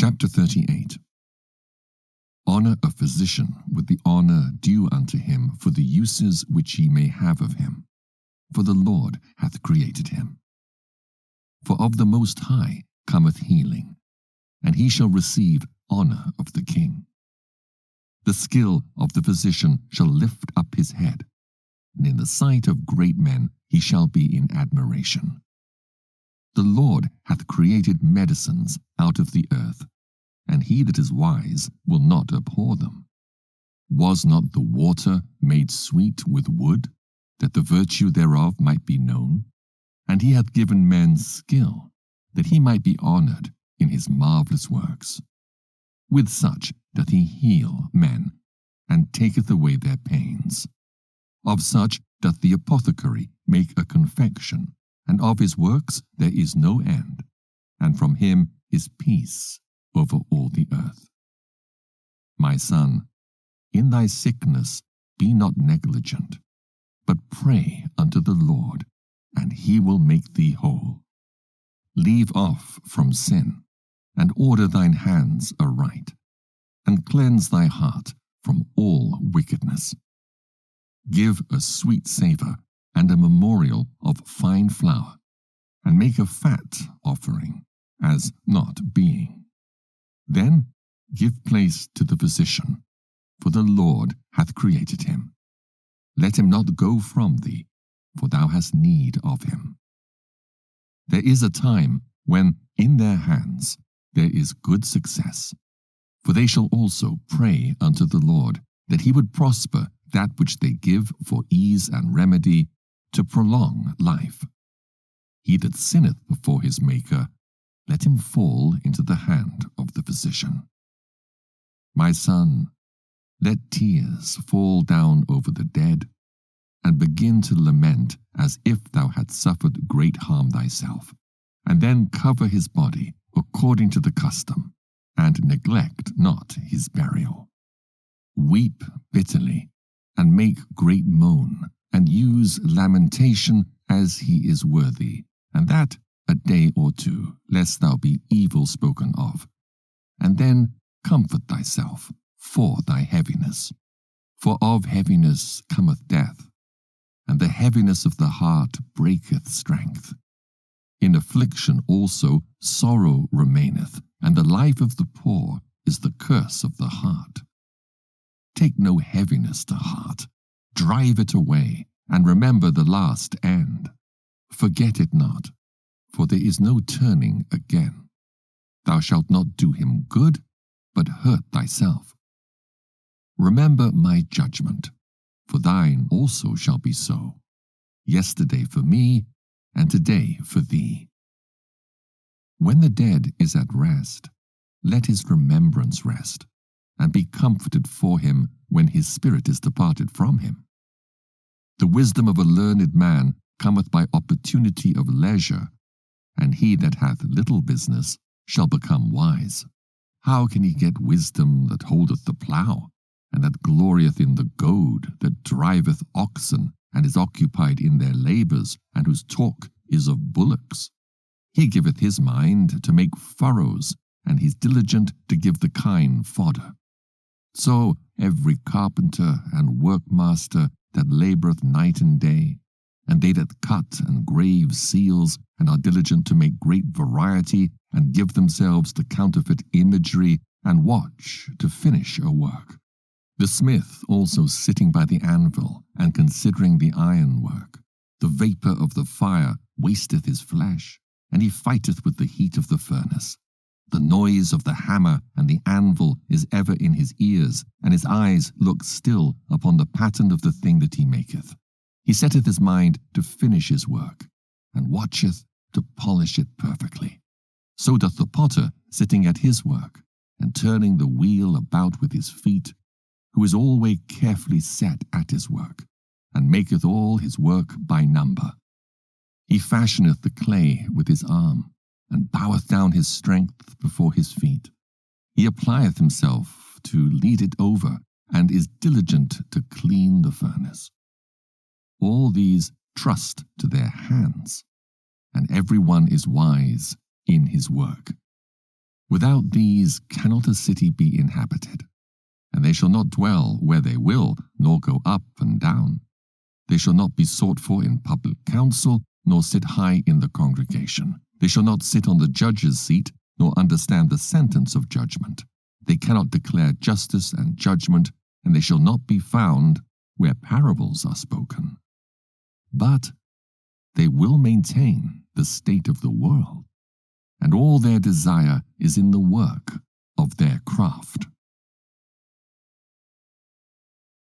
Chapter 38. Honor a physician with the honor due unto him for the uses which he may have of him, for the Lord hath created him. For of the Most High cometh healing, and he shall receive honor of the King. The skill of the physician shall lift up his head, and in the sight of great men he shall be in admiration. The Lord hath created medicines out of the earth, and he that is wise will not abhor them. Was not the water made sweet with wood, that the virtue thereof might be known? And he hath given men skill, that he might be honored in his marvelous works. With such doth he heal men, and taketh away their pains. Of such doth the apothecary make a confection, and of his works there is no end, and from him is peace over all the earth. My son, in thy sickness be not negligent, but pray unto the Lord, and he will make thee whole. Leave off from sin, and order thine hands aright, and cleanse thy heart from all wickedness. Give a sweet savour and a memorial of fine flour, and make a fat offering, as not being. Then give place to the physician, for the Lord hath created him. Let him not go from thee, for thou hast need of him. There is a time when in their hands there is good success, for they shall also pray unto the Lord, that he would prosper that which they give for ease and remedy, to prolong life. He that sinneth before his Maker, let him fall into the hand of the physician. My son, let tears fall down over the dead, and begin to lament as if thou hadst suffered great harm thyself, and then cover his body according to the custom, and neglect not his burial. Weep bitterly, and make great moan, and use lamentation as he is worthy, and that a day or two, lest thou be evil spoken of. And then comfort thyself for thy heaviness. For of heaviness cometh death, and the heaviness of the heart breaketh strength. In affliction also sorrow remaineth, and the life of the poor is the curse of the heart. Take no heaviness to heart, drive it away, and remember the last end. Forget it not, for there is no turning again. Thou shalt not do him good, but hurt thyself. Remember my judgment, for thine also shall be so. Yesterday for me, and today for thee. When the dead is at rest, let his remembrance rest, and be comforted for him when his spirit is departed from him. The wisdom of a learned man cometh by opportunity of leisure, and he that hath little business shall become wise. How can he get wisdom that holdeth the plough, and that glorieth in the goad, that driveth oxen, and is occupied in their labours, and whose talk is of bullocks? He giveth his mind to make furrows, and he is diligent to give the kine fodder. So every carpenter and workmaster that laboureth night and day, and they that cut and grave seals, and are diligent to make great variety, and give themselves to counterfeit imagery, and watch to finish a work. The smith also sitting by the anvil, and considering the ironwork. The vapour of the fire wasteth his flesh, and he fighteth with the heat of the furnace. The noise of the hammer and the anvil is ever in his ears, and his eyes look still upon the pattern of the thing that he maketh. He setteth his mind to finish his work, and watcheth to polish it perfectly. So doth the potter sitting at his work, and turning the wheel about with his feet, who is always carefully set at his work, and maketh all his work by number. He fashioneth the clay with his arm, and boweth down his strength before his feet. He applieth himself to lead it over, and is diligent to clean the furnace. All these trust to their hands, and every one is wise in his work. Without these cannot a city be inhabited, and they shall not dwell where they will, nor go up and down. They shall not be sought for in public council, nor sit high in the congregation. They shall not sit on the judge's seat, nor understand the sentence of judgment. They cannot declare justice and judgment, and they shall not be found where parables are spoken. But they will maintain the state of the world, and all their desire is in the work of their craft.